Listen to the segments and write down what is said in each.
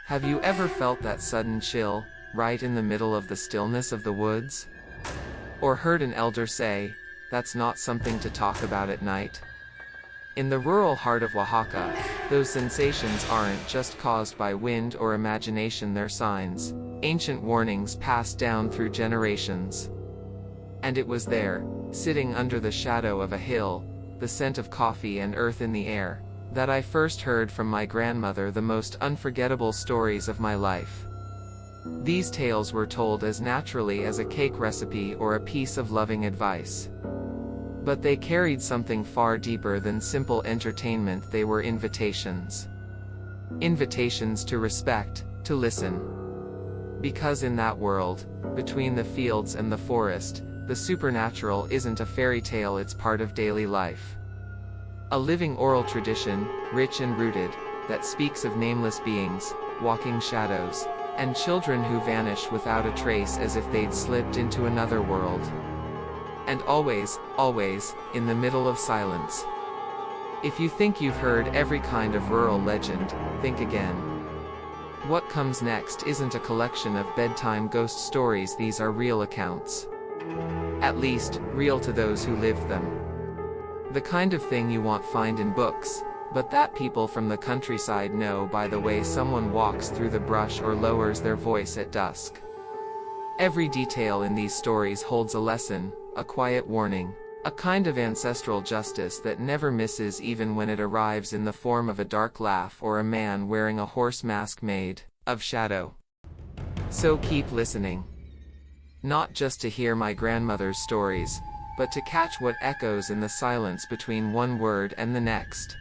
Have you ever felt that sudden chill, right in the middle of the stillness of the woods? Or heard an elder say, "That's not something to talk about at night"? In the rural heart of Oaxaca, those sensations aren't just caused by wind or imagination, they're signs, ancient warnings passed down through generations. And it was there, sitting under the shadow of a hill, the scent of coffee and earth in the air, that I first heard from my grandmother the most unforgettable stories of my life. These tales were told as naturally as a cake recipe or a piece of loving advice. But they carried something far deeper than simple entertainment. They were invitations. Invitations to respect, to listen. Because in that world, between the fields and the forest, the supernatural isn't a fairy tale, it's part of daily life. A living oral tradition, rich and rooted, that speaks of nameless beings, walking shadows, and children who vanish without a trace as if they'd slipped into another world. And always, always, in the middle of silence. If you think you've heard every kind of rural legend, think again. What comes next isn't a collection of bedtime ghost stories, these are real accounts. At least, real to those who lived them. The kind of thing you won't find in books, but that people from the countryside know by the way someone walks through the brush or lowers their voice at dusk. Every detail in these stories holds a lesson, a quiet warning, a kind of ancestral justice that never misses, even when it arrives in the form of a dark laugh or a man wearing a horse mask made of shadow. So keep listening. Not just to hear my grandmother's stories, but to catch what echoes in the silence between one word and the next.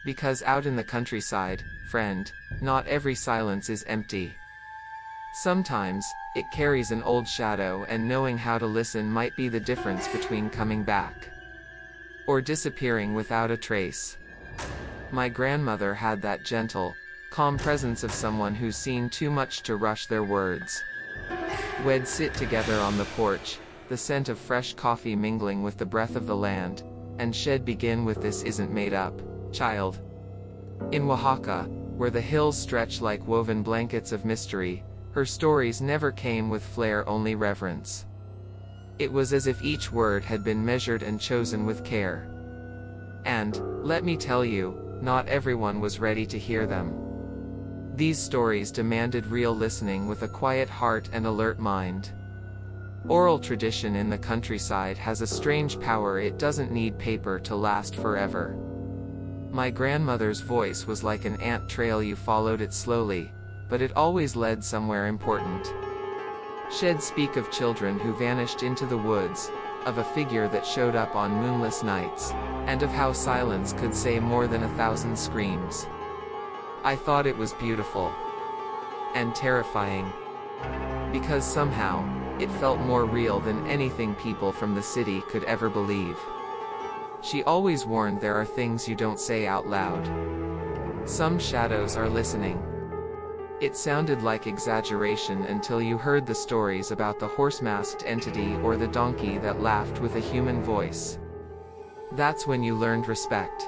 Because out in the countryside, friend, not every silence is empty. Sometimes, it carries an old shadow, and knowing how to listen might be the difference between coming back or disappearing without a trace. My grandmother had that gentle, calm presence of someone who's seen too much to rush their words. We'd sit together on the porch, the scent of fresh coffee mingling with the breath of the land, and she'd begin with, "This isn't made up, child." In Oaxaca, where the hills stretch like woven blankets of mystery, her stories never came with flair, only reverence. It was as if each word had been measured and chosen with care. And, let me tell you, not everyone was ready to hear them. These stories demanded real listening with a quiet heart and alert mind. Oral tradition in the countryside has a strange power, it doesn't need paper to last forever. My grandmother's voice was like an ant trail, you followed it slowly, but it always led somewhere important. She'd speak of children who vanished into the woods, of a figure that showed up on moonless nights, and of how silence could say more than 1,000 screams. I thought it was beautiful and terrifying, because somehow, it felt more real than anything people from the city could ever believe. She always warned, there are things you don't say out loud. Some shadows are listening. It sounded like exaggeration until you heard the stories about the horse-masked entity or the donkey that laughed with a human voice. That's when you learned respect.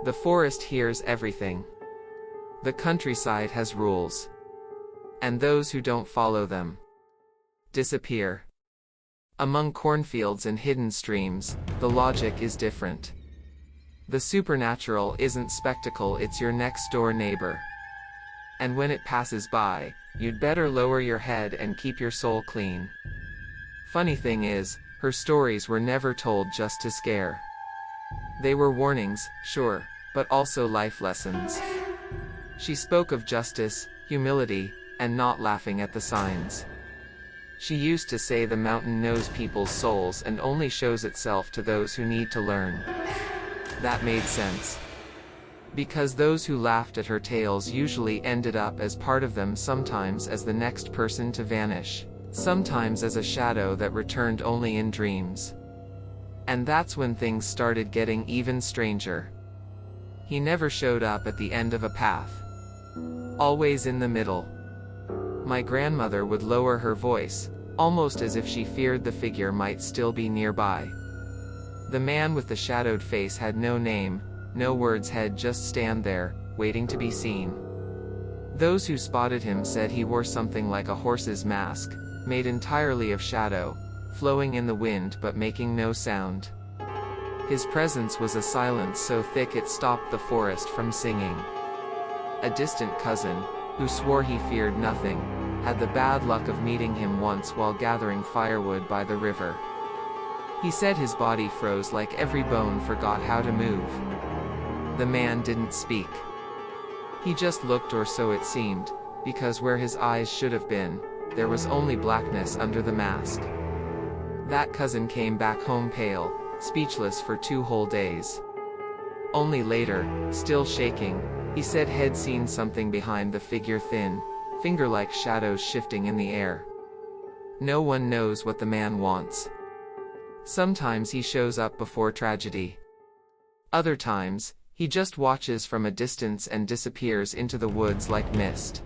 The forest hears everything. The countryside has rules. And those who don't follow them disappear. Among cornfields and hidden streams, the logic is different. The supernatural isn't spectacle, it's your next-door neighbor. And when it passes by, you'd better lower your head and keep your soul clean. Funny thing is, her stories were never told just to scare. They were warnings, sure, but also life lessons. She spoke of justice, humility, and not laughing at the signs. She used to say the mountain knows people's souls and only shows itself to those who need to learn. That made sense. Because those who laughed at her tales usually ended up as part of them, sometimes as the next person to vanish, sometimes as a shadow that returned only in dreams. And that's when things started getting even stranger. He never showed up at the end of a path. Always in the middle. My grandmother would lower her voice, almost as if she feared the figure might still be nearby. The man with the shadowed face had no name, no words, had just stand there, waiting to be seen. Those who spotted him said he wore something like a horse's mask, made entirely of shadow, flowing in the wind but making no sound. His presence was a silence so thick it stopped the forest from singing. A distant cousin, who swore he feared nothing, had the bad luck of meeting him once while gathering firewood by the river. He said his body froze like every bone forgot how to move. The man didn't speak. He just looked, or so it seemed, because where his eyes should have been, there was only blackness under the mask. That cousin came back home pale, speechless for 2 whole days. Only later, still shaking, he said he'd seen something behind the figure, thin, finger-like shadows shifting in the air. No one knows what the man wants. Sometimes he shows up before tragedy. Other times, he just watches from a distance and disappears into the woods like mist.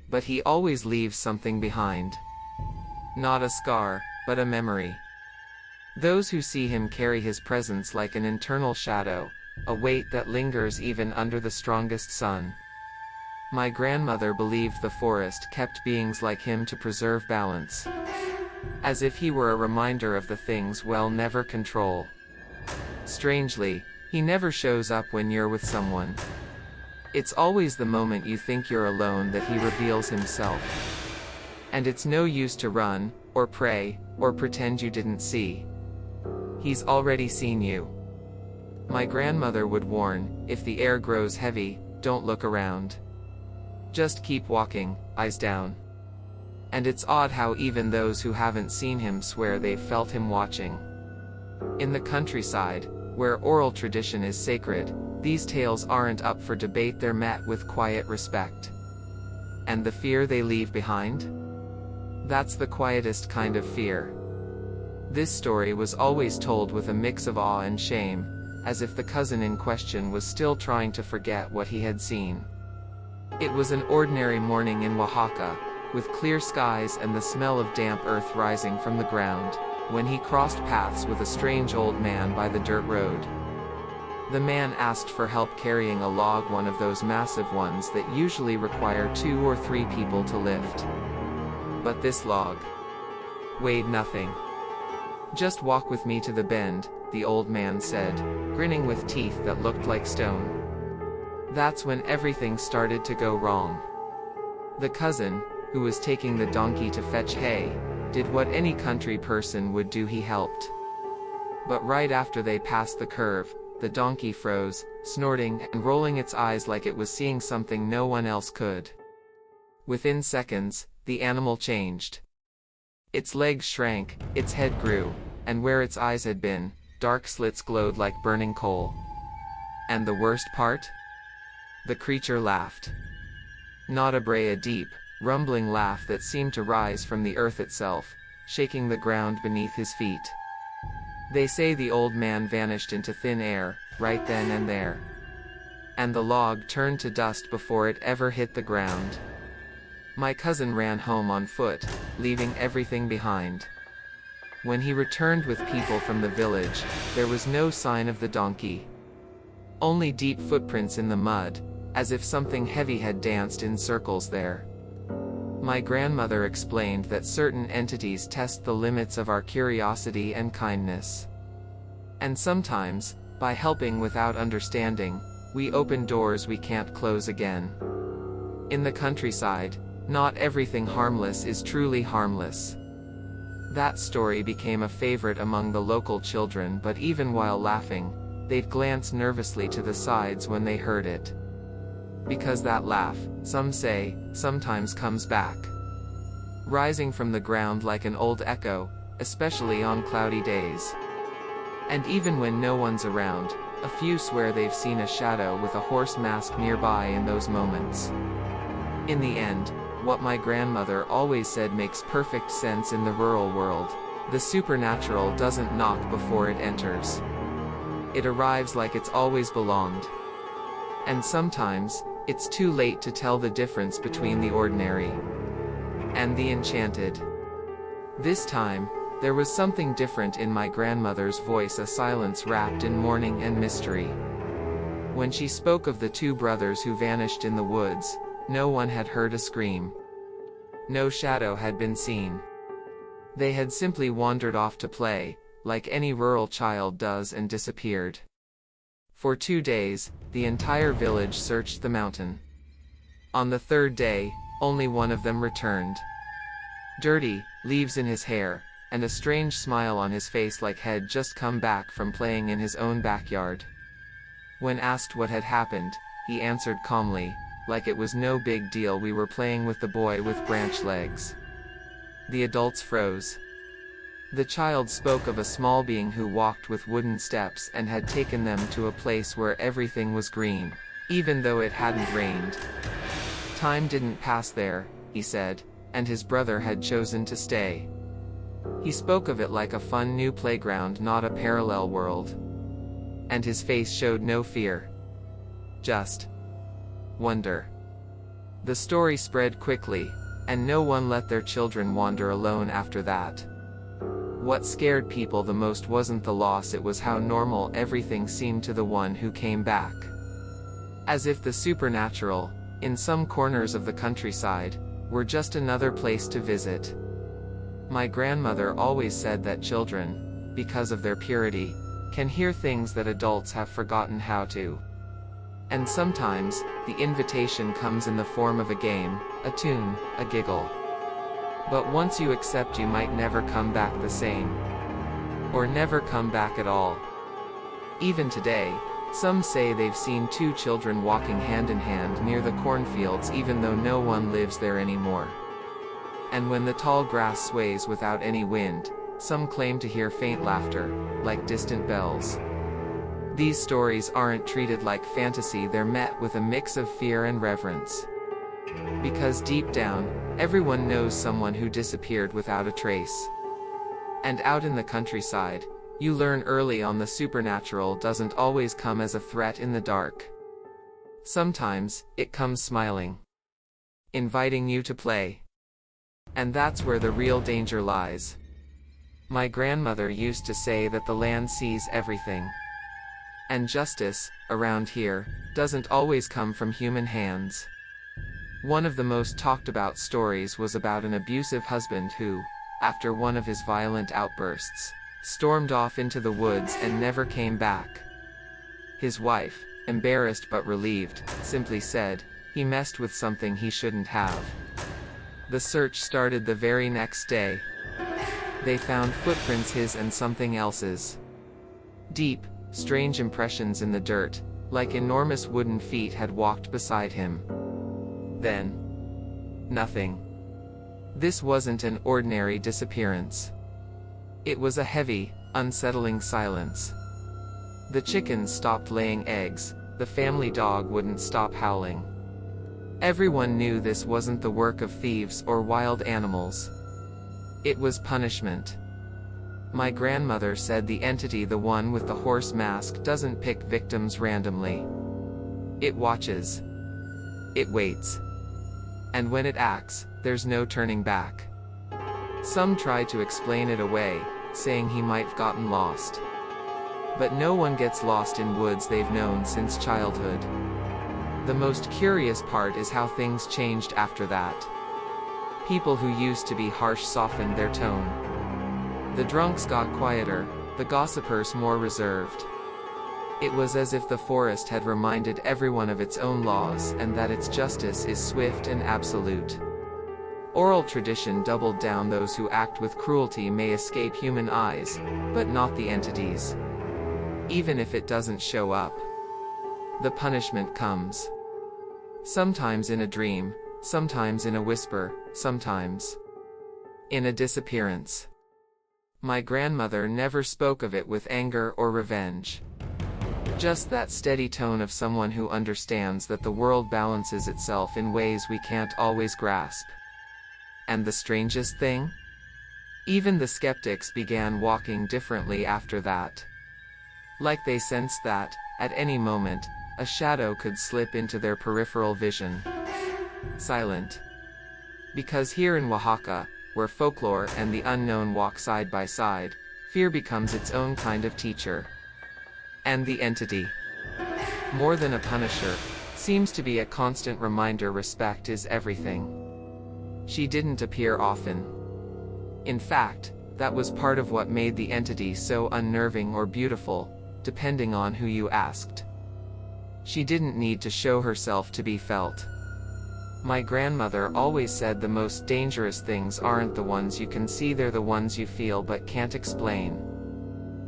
But he always leaves something behind. Not a scar, but a memory. Those who see him carry his presence like an internal shadow, a weight that lingers even under the strongest sun. My grandmother believed the forest kept beings like him to preserve balance. As if he were a reminder of the things we'll never control. Strangely, he never shows up when you're with someone. It's always the moment you think you're alone that he reveals himself. And it's no use to run, or pray, or pretend you didn't see. He's already seen you. My grandmother would warn, if the air grows heavy, don't look around. Just keep walking, eyes down. And it's odd how even those who haven't seen him swear they've felt him watching. In the countryside, where oral tradition is sacred, these tales aren't up for debate, they're met with quiet respect. And the fear they leave behind? That's the quietest kind of fear. This story was always told with a mix of awe and shame, as if the cousin in question was still trying to forget what he had seen. It was an ordinary morning in Oaxaca, with clear skies and the smell of damp earth rising from the ground, when he crossed paths with a strange old man by the dirt road. The man asked for help carrying a log, one of those massive ones that usually require 2 or 3 people to lift. But this log weighed nothing. "Just walk with me to the bend," the old man said, grinning with teeth that looked like stone. That's when everything started to go wrong. The cousin, who was taking the donkey to fetch hay, did what any country person would do: he helped. But right after they passed the curve, the donkey froze, snorting and rolling its eyes like it was seeing something no one else could. Within seconds, the animal changed. Its legs shrank, its head grew, and where its eyes had been, dark slits glowed like burning coal. And the worst part? The creature laughed. Not a deep, rumbling laugh that seemed to rise from the earth itself, shaking the ground beneath his feet. They say the old man vanished into thin air, right then and there. And the log turned to dust before it ever hit the ground. My cousin ran home on foot, leaving everything behind. When he returned with people from the village, there was no sign of the donkey. Only deep footprints in the mud, as if something heavy had danced in circles there. My grandmother explained that certain entities test the limits of our curiosity and kindness. And sometimes, by helping without understanding, we open doors we can't close again. In the countryside, not everything harmless is truly harmless. That story became a favorite among the local children, but even while laughing, they'd glance nervously to the sides when they heard it. Because that laugh, some say, sometimes comes back, rising from the ground like an old echo, especially on cloudy days. And even when no one's around, a few swear they've seen a shadow with a horse mask nearby in those moments. In the end, what my grandmother always said makes perfect sense in the rural world: the supernatural doesn't knock before it enters. It arrives like it's always belonged. And sometimes, it's too late to tell the difference between the ordinary and the enchanted. This time, there was something different in my grandmother's voice, a silence wrapped in mourning and mystery. When she spoke of the 2 brothers who vanished in the woods, No one had heard a scream. No shadow had been seen. They had simply wandered off to play, like any rural child does, and disappeared. For 2 days, the entire village searched the mountain. On the 3rd day, only one of them returned. Dirty, leaves in his hair, and a strange smile on his face, like he'd just come back from playing in his own backyard. When asked what had happened, he answered calmly, like it was no big deal, "We were playing with the boy with branch legs." The adults froze. The child spoke of a small being who walked with wooden steps and had taken them to a place where everything was green, even though it hadn't rained. Time didn't pass there, he said, and his brother had chosen to stay. He spoke of it like a fun new playground, not a parallel world. And his face showed no fear. Just wonder. The story spread quickly, and no one let their children wander alone after that. What scared people the most wasn't the loss, it was how normal everything seemed to the one who came back. As if the supernatural, in some corners of the countryside, were just another place to visit. My grandmother always said that children, because of their purity, can hear things that adults have forgotten how to. And sometimes, the invitation comes in the form of a game, a tune, a giggle. But once you accept, you might never come back the same. Or never come back at all. Even today, some say they've seen 2 children walking hand in hand near the cornfields, even though no one lives there anymore. And when the tall grass sways without any wind, some claim to hear faint laughter, like distant bells. These stories aren't treated like fantasy, they're met with a mix of fear and reverence. Because deep down, everyone knows someone who disappeared without a trace. And out in the countryside, you learn early on the supernatural doesn't always come as a threat in the dark. Sometimes, it comes smiling, inviting you to play. And that's where the real danger lies. My grandmother used to say that the land sees everything. And justice, around here, doesn't always come from human hands. One of the most talked about stories was about an abusive husband who, after one of his violent outbursts, stormed off into the woods and never came back. His wife, embarrassed but relieved, simply said, "He messed with something he shouldn't have." The search started the very next day. They found footprints, his and something else's. Deep, strange impressions in the dirt, like enormous wooden feet had walked beside him. Then, nothing. This wasn't an ordinary disappearance. It was a heavy, unsettling silence. The chickens stopped laying eggs, the family dog wouldn't stop howling. Everyone knew this wasn't the work of thieves or wild animals. It was punishment. My grandmother said the entity, the one with the horse mask, doesn't pick victims randomly. It watches. It waits. And when it acts, there's no turning back. Some try to explain it away, saying he might have gotten lost. But no one gets lost in woods they've known since childhood. The most curious part is how things changed after that. People who used to be harsh softened their tone. The drunks got quieter, the gossipers more reserved. It was as if the forest had reminded everyone of its own laws and that its justice is swift and absolute. Oral tradition doubled down: those who act with cruelty may escape human eyes, but not the entities. Even if it doesn't show up, the punishment comes. Sometimes in a dream, sometimes in a whisper, sometimes in a disappearance. My grandmother never spoke of it with anger or revenge. Just that steady tone of someone who understands that the world balances itself in ways we can't always grasp. And the strangest thing? Even the skeptics began walking differently after that. Like they sensed that, at any moment, a shadow could slip into their peripheral vision. Silent. Because here in Oaxaca, where folklore and the unknown walk side by side, fear becomes its own kind of teacher. And the entity, more than a punisher, seems to be a constant reminder respect is everything. She didn't appear often. In fact, that was part of what made the entity so unnerving or beautiful, depending on who you asked. She didn't need to show herself to be felt. My grandmother always said the most dangerous things aren't the ones you can see, they're the ones you feel but can't explain.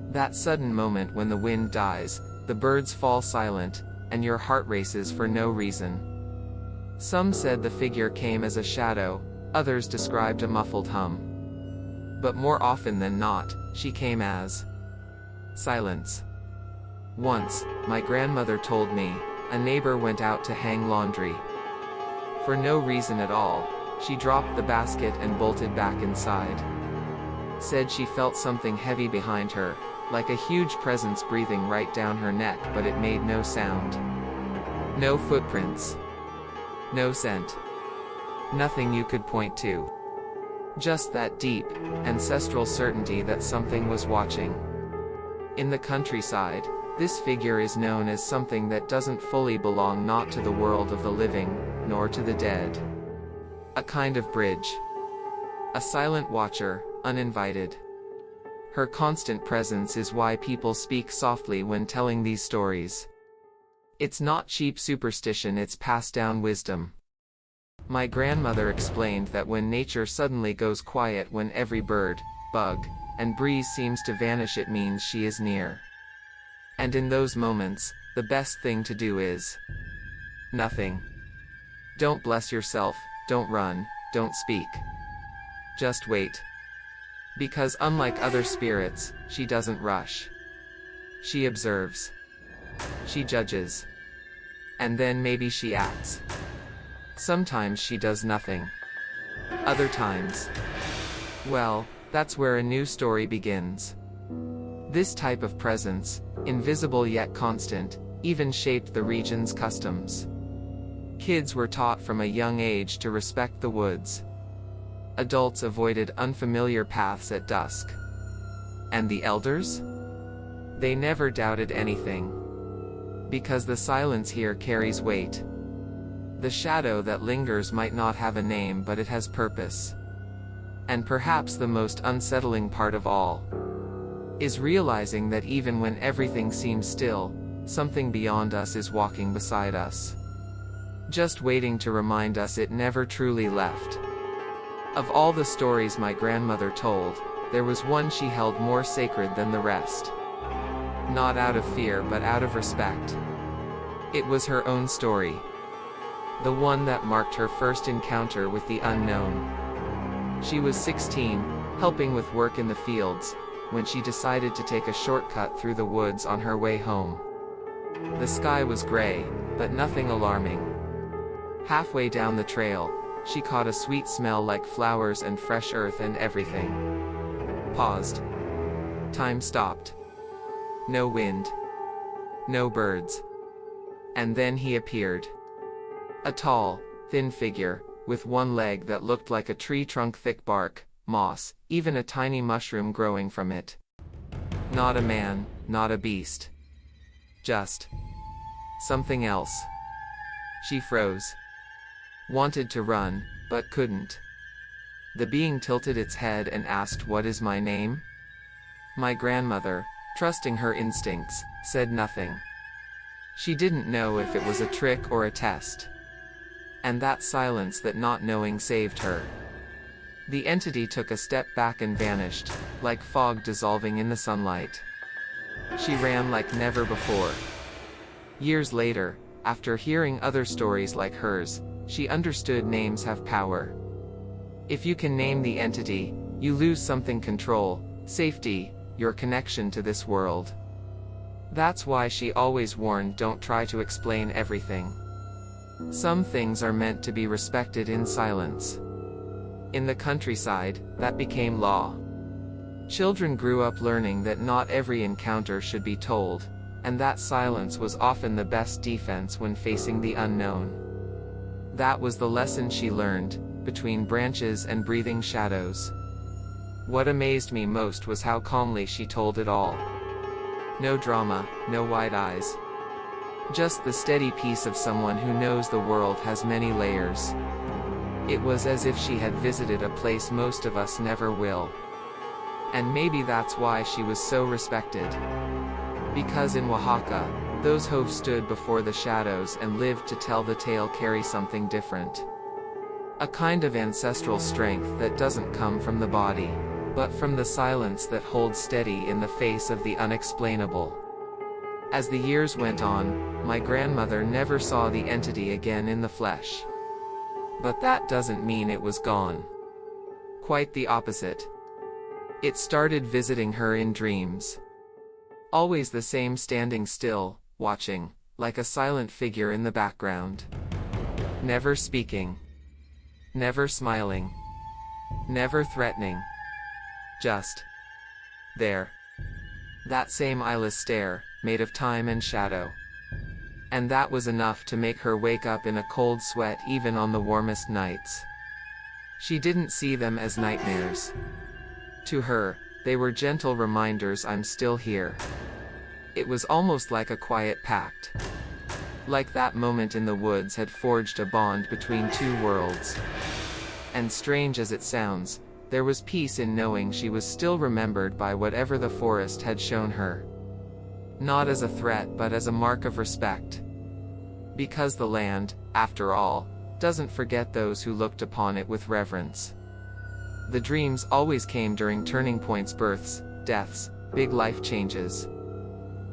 That sudden moment when the wind dies, the birds fall silent, and your heart races for no reason. Some said the figure came as a shadow, others described a muffled hum. But more often than not, she came as silence. Once, my grandmother told me, a neighbor went out to hang laundry. For no reason at all, she dropped the basket and bolted back inside. Said she felt something heavy behind her, like a huge presence breathing right down her neck, but it made no sound. No footprints. No scent. Nothing you could point to. Just that deep, ancestral certainty that something was watching. In the countryside, this figure is known as something that doesn't fully belong not to the world of the living, nor to the dead. A kind of bridge. A silent watcher, uninvited. Her constant presence is why people speak softly when telling these stories. It's not cheap superstition, it's passed down wisdom. My grandmother explained that when nature suddenly goes quiet, when every bird, bug, and breeze seems to vanish, it means she is near. And in those moments, the best thing to do is nothing. Don't bless yourself, don't run, don't speak. Just wait. Because unlike other spirits, she doesn't rush. She observes. She judges. And then maybe she acts. Sometimes she does nothing. Other times, well, that's where a new story begins. This type of presence, invisible yet constant, even shaped the region's customs. Kids were taught from a young age to respect the woods. Adults avoided unfamiliar paths at dusk. And the elders? They never doubted anything. Because the silence here carries weight. The shadow that lingers might not have a name, but it has purpose. And perhaps the most unsettling part of all is realizing that even when everything seems still, something beyond us is walking beside us. Just waiting to remind us it never truly left. Of all the stories my grandmother told, there was one she held more sacred than the rest. Not out of fear but out of respect. It was her own story. The one that marked her first encounter with the unknown. She was 16, helping with work in the fields, when she decided to take a shortcut through the woods on her way home. The sky was gray, but nothing alarming. Halfway down the trail, she caught a sweet smell like flowers and fresh earth, and everything paused. Time stopped. No wind. No birds. And then he appeared. A tall, thin figure, with one leg that looked like a tree trunk, thick bark, moss, even a tiny mushroom growing from it. Not a man, not a beast. Just something else. She froze. Wanted to run, but couldn't. The being tilted its head and asked, "What is my name?" My grandmother, trusting her instincts, said nothing. She didn't know if it was a trick or a test. And that silence, that not knowing, saved her. The entity took a step back and vanished, like fog dissolving in the sunlight. She ran like never before. Years later, after hearing other stories like hers, she understood names have power. If you can name the entity, you lose something: control, safety, your connection to this world. That's why she always warned, don't try to explain everything. Some things are meant to be respected in silence. In the countryside, that became law. Children grew up learning that not every encounter should be told, and that silence was often the best defense when facing the unknown. That was the lesson she learned, between branches and breathing shadows. What amazed me most was how calmly she told it all. No drama, no wide eyes. Just the steady peace of someone who knows the world has many layers. It was as if she had visited a place most of us never will. And maybe that's why she was so respected. Because in Oaxaca, those who stood before the shadows and lived to tell the tale carry something different. A kind of ancestral strength that doesn't come from the body, but from the silence that holds steady in the face of the unexplainable. As the years went on, my grandmother never saw the entity again in the flesh. But that doesn't mean it was gone. Quite the opposite. It started visiting her in dreams. Always the same, standing still, watching, like a silent figure in the background. Never speaking. Never smiling. Never threatening. Just there. That same eyeless stare, made of time and shadow. And that was enough to make her wake up in a cold sweat even on the warmest nights. She didn't see them as nightmares. To her, they were gentle reminders I'm still here. It was almost like a quiet pact. Like that moment in the woods had forged a bond between two worlds. And strange as it sounds, there was peace in knowing she was still remembered by whatever the forest had shown her. Not as a threat but as a mark of respect. Because the land, after all, doesn't forget those who looked upon it with reverence. The dreams always came during turning points, births, deaths, big life changes.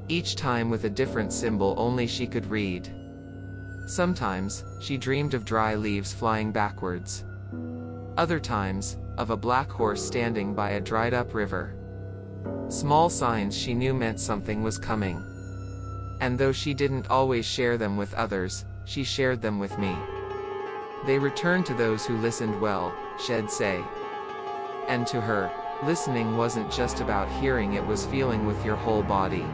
Each time with a different symbol only she could read. Sometimes, she dreamed of dry leaves flying backwards. Other times, of a black horse standing by a dried-up river. Small signs she knew meant something was coming. And though she didn't always share them with others, she shared them with me. They returned to those who listened well, she'd say. And to her, listening wasn't just about hearing, it was feeling with your whole body.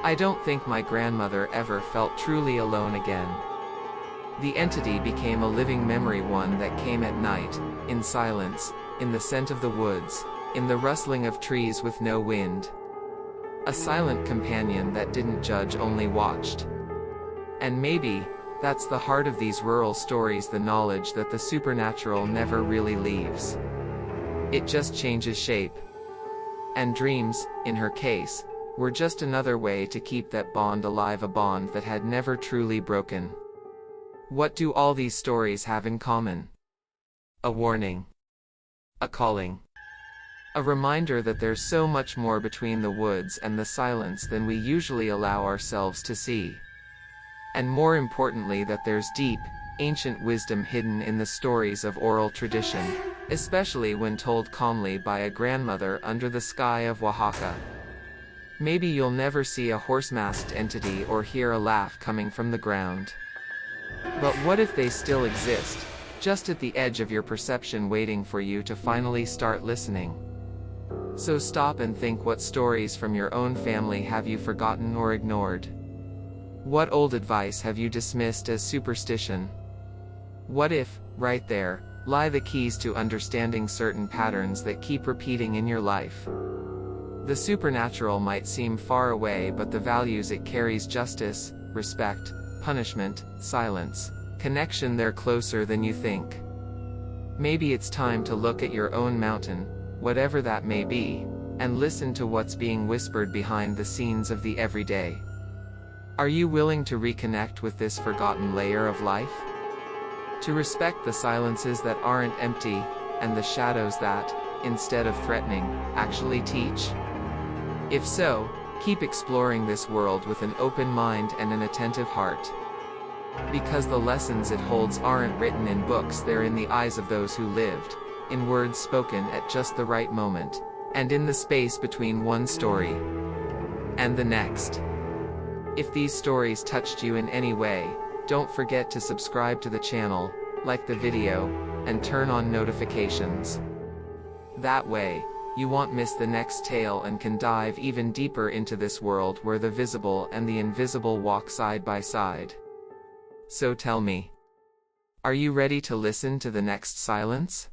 I don't think my grandmother ever felt truly alone again. The entity became a living memory, one that came at night, in silence, in the scent of the woods, in the rustling of trees with no wind. A silent companion that didn't judge, only watched. And maybe, that's the heart of these rural stories, the knowledge that the supernatural never really leaves. It just changes shape. And dreams, in her case, were just another way to keep that bond alive, a bond that had never truly broken. What do all these stories have in common? A warning. A calling. A reminder that there's so much more between the woods and the silence than we usually allow ourselves to see. And more importantly, that there's deep, ancient wisdom hidden in the stories of oral tradition, especially when told calmly by a grandmother under the sky of Oaxaca. Maybe you'll never see a horse-masked entity or hear a laugh coming from the ground. But what if they still exist, just at the edge of your perception, waiting for you to finally start listening? So stop and think, what stories from your own family have you forgotten or ignored? What old advice have you dismissed as superstition? What if, right there, lie the keys to understanding certain patterns that keep repeating in your life? The supernatural might seem far away, but the values it carries, justice, respect, punishment, silence, connection, they're closer than you think. Maybe it's time to look at your own mountain, whatever that may be, and listen to what's being whispered behind the scenes of the everyday. Are you willing to reconnect with this forgotten layer of life? To respect the silences that aren't empty, and the shadows that, instead of threatening, actually teach? If so, keep exploring this world with an open mind and an attentive heart. Because the lessons it holds aren't written in books, they're in the eyes of those who lived, in words spoken at just the right moment, and in the space between one story and the next. If these stories touched you in any way, don't forget to subscribe to the channel, like the video, and turn on notifications. That way, you won't miss the next tale and can dive even deeper into this world where the visible and the invisible walk side by side. So tell me, are you ready to listen to the next silence?